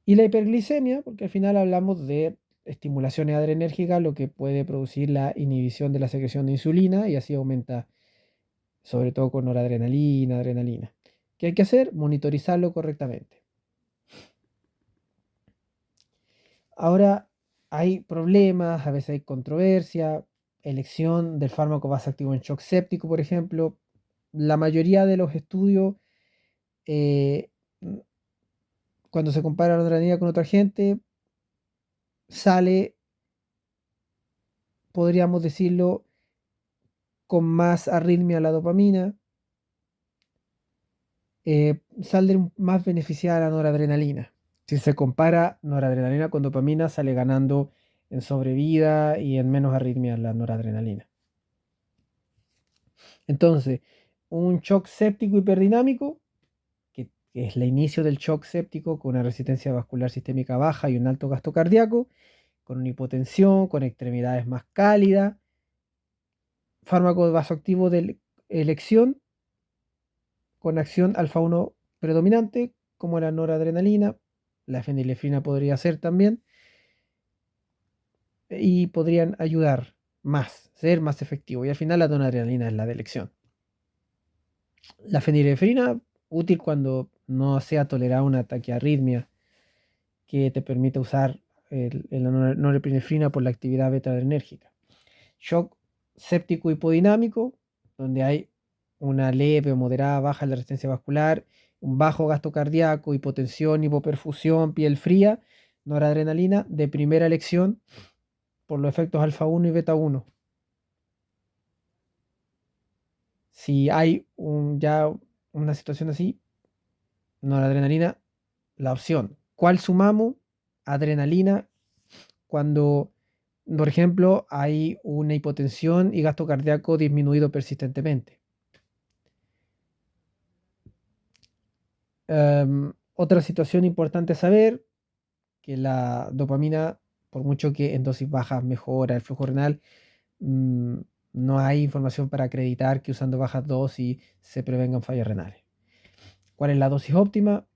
Y la hiperglicemia, porque al final hablamos de estimulaciones adrenérgicas, lo que puede producir la inhibición de la secreción de insulina y así aumenta, sobre todo con noradrenalina, adrenalina. ¿Qué hay que hacer? Monitorizarlo correctamente. Ahora hay problemas, a veces hay controversia, elección del fármaco vasoactivo en shock séptico, por ejemplo. La mayoría de los estudios, eh, cuando se compara la adrenalina con otra gente, sale, podríamos decirlo, con más arritmia la dopamina, sale más beneficiada la noradrenalina. Si se compara noradrenalina con dopamina, sale ganando en sobrevida y en menos arritmia la noradrenalina. Entonces, un shock séptico hiperdinámico, que es el inicio del shock séptico con una resistencia vascular sistémica baja y un alto gasto cardíaco, con una hipotensión, con extremidades más cálidas, fármaco vasoactivo de elección con acción alfa 1 predominante, como la noradrenalina, la fenilefrina podría ser también, y podrían ayudar más, ser más efectivo. Y al final la noradrenalina es la de elección. La fenilefrina, útil cuando no sea tolerado un ataque de arritmia, que te permite usar la norepinefrina por la actividad beta-adrenérgica. Shock séptico hipodinámico, donde hay una leve o moderada baja en la resistencia vascular, un bajo gasto cardíaco, hipotensión, hipoperfusión, piel fría, noradrenalina de primera elección por los efectos alfa 1 y beta 1. Si hay ya una situación así, noradrenalina, la opción. ¿Cuál sumamos? Adrenalina cuando, por ejemplo, hay una hipotensión y gasto cardíaco disminuido persistentemente. Otra situación importante saber, que la dopamina, por mucho que en dosis bajas mejora el flujo renal, mm, no hay información para acreditar que usando bajas dosis se prevengan fallas renales. ¿Cuál es la dosis óptima?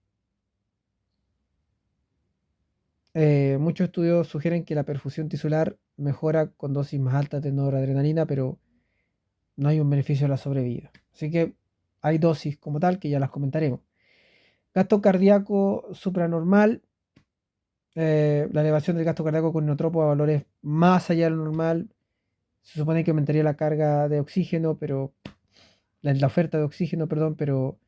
Muchos estudios sugieren que la perfusión tisular mejora con dosis más altas de noradrenalina, pero no hay un beneficio a la sobrevida. Así que hay dosis como tal que ya las comentaremos. Gasto cardíaco supranormal, la elevación del gasto cardíaco con inotropo a valores más allá de lo normal, se supone que aumentaría la carga de oxígeno, pero la oferta de oxígeno, perdón, pero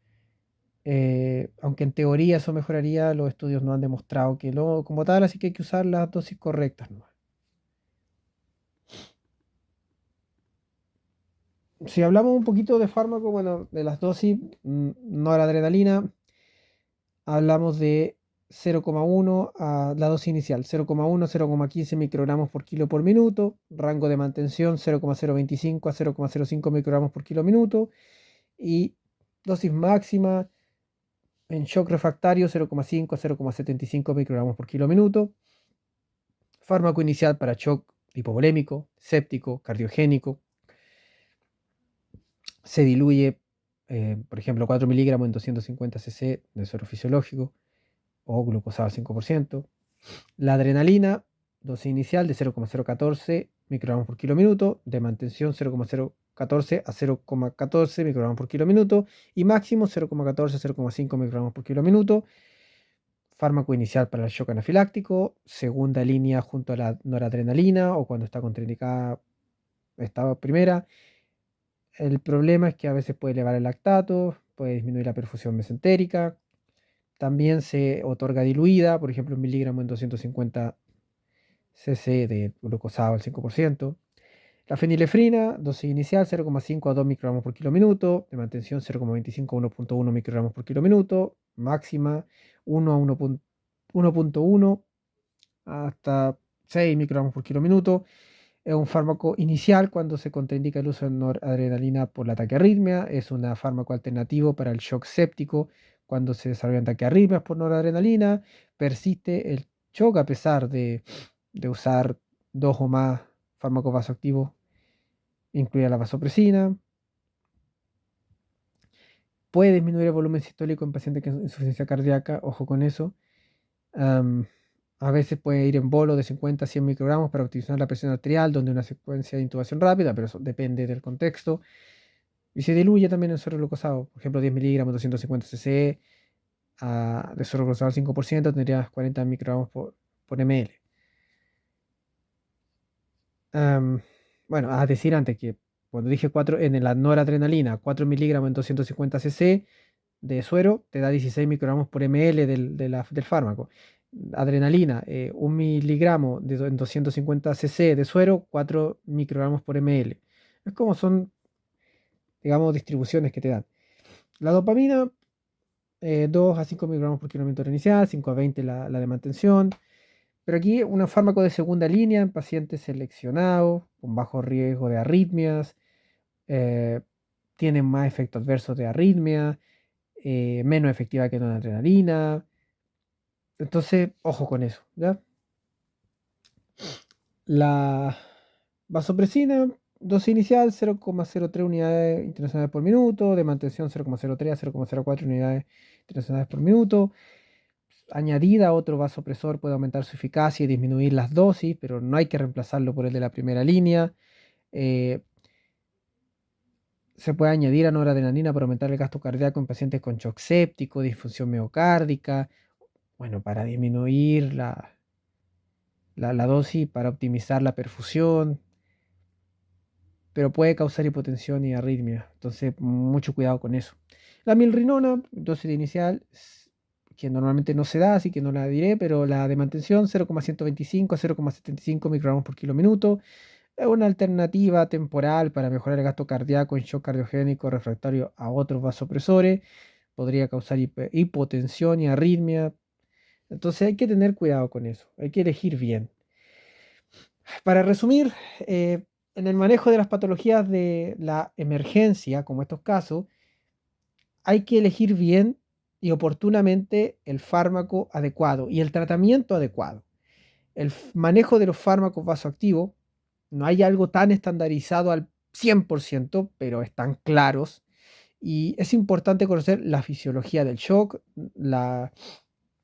aunque en teoría eso mejoraría, los estudios no han demostrado que lo como tal, así que hay que usar las dosis correctas, ¿no? Si hablamos un poquito de fármaco, bueno, de las dosis, noradrenalina, hablamos de 0,1 a la dosis inicial, 0,1 a 0,15 microgramos por kilo por minuto, rango de mantención 0,025 a 0,05 microgramos por kilo minuto y dosis máxima en shock refractario 0,5 a 0,75 microgramos por kilo minuto. Fármaco inicial para shock hipovolémico, séptico, cardiogénico. Se diluye, por ejemplo, 4 miligramos en 250 cc de suero fisiológico o glucosado al 5%. La adrenalina, dosis inicial de 0,014 microgramos por kilo minuto, de mantención 0,014 a 0,14 microgramos por kilo minuto y máximo 0,14 a 0,5 microgramos por kilo minuto. Fármaco inicial para el shock anafiláctico, segunda línea junto a la noradrenalina o cuando está contraindicada esta primera. El problema es que a veces puede elevar el lactato, puede disminuir la perfusión mesentérica. También se otorga diluida, por ejemplo, un miligramo en 250 cc de glucosado al 5%. La fenilefrina, dosis inicial 0,5 a 2 microgramos por kilo minuto, de mantención 0,25 a 1,1 microgramos por kilo minuto, máxima 1 a 1,1 hasta 6 microgramos por kilo minuto. Es un fármaco inicial cuando se contraindica el uso de noradrenalina por la taquiarritmia. Es un fármaco alternativo para el shock séptico cuando se desarrollan taquiarritmias por noradrenalina. Persiste el shock a pesar de usar dos o más fármacos vasoactivos, incluida la vasopresina. Puede disminuir el volumen sistólico en pacientes con insuficiencia cardíaca, ojo con eso. Am, a veces puede ir en bolo de 50 a 100 microgramos para optimizar la presión arterial, donde una secuencia de intubación rápida, pero eso depende del contexto. Y se diluye también en suero glucosado. Por ejemplo, 10 miligramos, 250 cc de suero glucosado al 5%, tendrías 40 microgramos por ml. Bueno, a decir antes que cuando dije 4 en la noradrenalina, 4 miligramos en 250 cc de suero te da 16 microgramos por ml del fármaco. Adrenalina, 1 miligramo en 250 cc de suero, 4 microgramos por ml. Es como son, digamos, distribuciones que te dan. La dopamina, 2 a 5 microgramos por kilómetro inicial, 5 a 20 la de mantención. Pero aquí un fármaco de segunda línea en pacientes seleccionados, con bajo riesgo de arritmias, eh, tienen más efectos adversos de arritmia, menos efectiva que la adrenalina. Entonces, ojo con eso, ¿ya? La vasopresina, dosis inicial 0,03 unidades internacionales por minuto, de mantención 0,03 a 0,04 unidades internacionales por minuto. Añadida a otro vasopresor puede aumentar su eficacia y disminuir las dosis, pero no hay que reemplazarlo por el de la primera línea. Eh, se puede añadir a noradrenalina para aumentar el gasto cardíaco en pacientes con shock séptico, disfunción miocárdica, bueno, para disminuir la dosis, para optimizar la perfusión, pero puede causar hipotensión y arritmia, entonces mucho cuidado con eso. La milrinona, dosis inicial, que normalmente no se da, así que no la diré, pero la de mantención 0,125 a 0,75 microgramos por kilo minuto es una alternativa temporal para mejorar el gasto cardíaco en shock cardiogénico refractario a otros vasopresores. Podría causar hipotensión y arritmia. Entonces hay que tener cuidado con eso. Hay que elegir bien. Para resumir, en el manejo de las patologías de la emergencia, como estos casos, hay que elegir bien y oportunamente el fármaco adecuado y el tratamiento adecuado. El manejo de los fármacos vasoactivos, no hay algo tan estandarizado al 100%, pero están claros. Y es importante conocer la fisiología del shock, la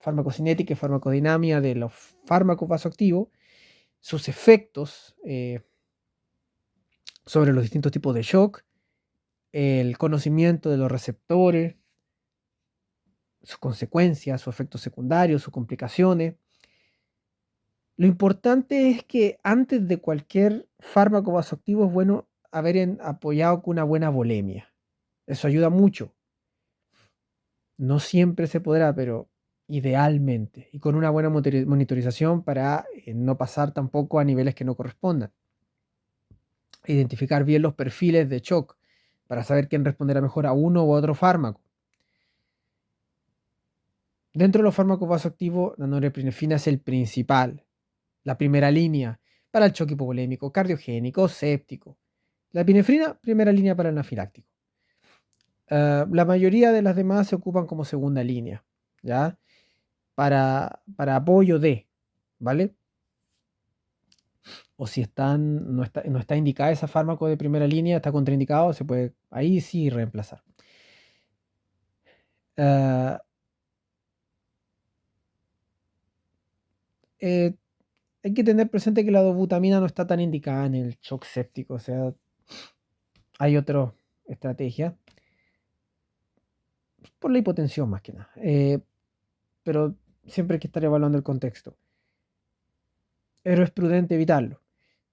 farmacocinética y farmacodinámica de los fármacos vasoactivos, sus efectos sobre los distintos tipos de shock, el conocimiento de los receptores, sus consecuencias, sus efectos secundarios, sus complicaciones. Lo importante es que antes de cualquier fármaco vasoactivo es bueno haber apoyado con una buena volemia. Eso ayuda mucho. No siempre se podrá, pero idealmente. Y con una buena monitorización para no pasar tampoco a niveles que no correspondan. Identificar bien los perfiles de shock para saber quién responderá mejor a uno u otro fármaco. Dentro de los fármacos vasoactivos, la norepinefrina es el principal, la primera línea para el shock hipovolémico, cardiogénico, séptico. La epinefrina, primera línea para el anafiláctico. La mayoría de las demás se ocupan como segunda línea, ¿ya? Para apoyo de, ¿vale? O si no está indicada ese fármaco de primera línea, está contraindicado, se puede ahí sí reemplazar. Uh, hay que tener presente que la dobutamina no está tan indicada en el shock séptico, o sea, hay otra estrategia por la hipotensión más que nada, pero siempre hay que estar evaluando el contexto. Pero es prudente evitarlo.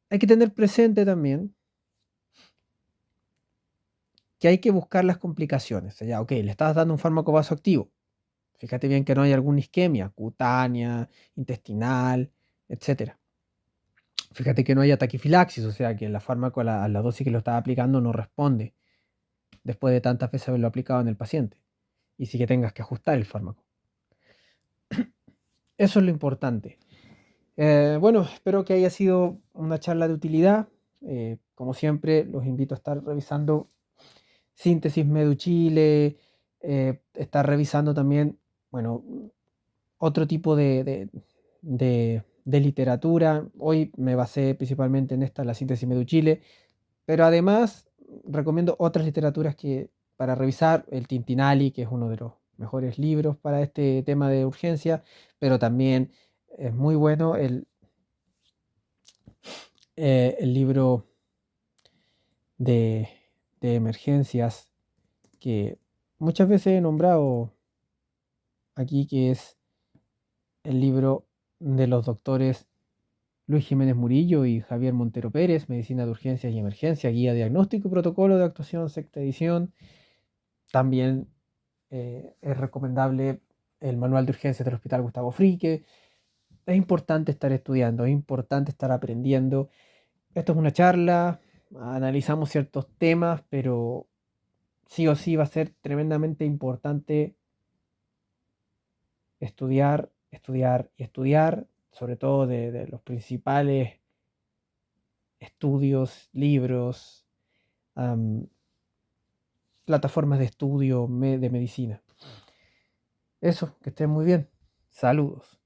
Hay que tener presente también que hay que buscar las complicaciones. O sea, ya, ok, le estás dando un fármaco vasoactivo. Fíjate bien que no hay alguna isquemia cutánea, intestinal, etc. Fíjate que no haya taquifilaxis, o sea, que el fármaco a la dosis que lo estás aplicando no responde después de tantas veces haberlo aplicado en el paciente. Y sí que tengas que ajustar el fármaco. Eso es lo importante. Bueno, espero que haya sido una charla de utilidad. Como siempre, los invito a estar revisando Síntesis Meduchile, estar revisando también, bueno, otro tipo de literatura. Hoy me basé principalmente en esta, la Síntesis Meduchile, pero además recomiendo otras literaturas para revisar, el Tintinali, que es uno de los mejores libros para este tema de urgencia, pero también es muy bueno el libro de, de emergencias que muchas veces he nombrado aquí, que es el libro de los doctores Luis Jiménez Murillo y Javier Montero Pérez, Medicina de Urgencias y Emergencia, Guía Diagnóstico y Protocolo de Actuación, sexta edición. También es recomendable el Manual de Urgencias del Hospital Gustavo Frique. Es importante estar estudiando, es importante estar aprendiendo. Esto es una charla, analizamos ciertos temas, pero sí o sí va a ser tremendamente importante estudiar, estudiar y estudiar, sobre todo de los principales estudios, libros, am, plataformas de estudio de medicina. Eso, que estén muy bien. Saludos.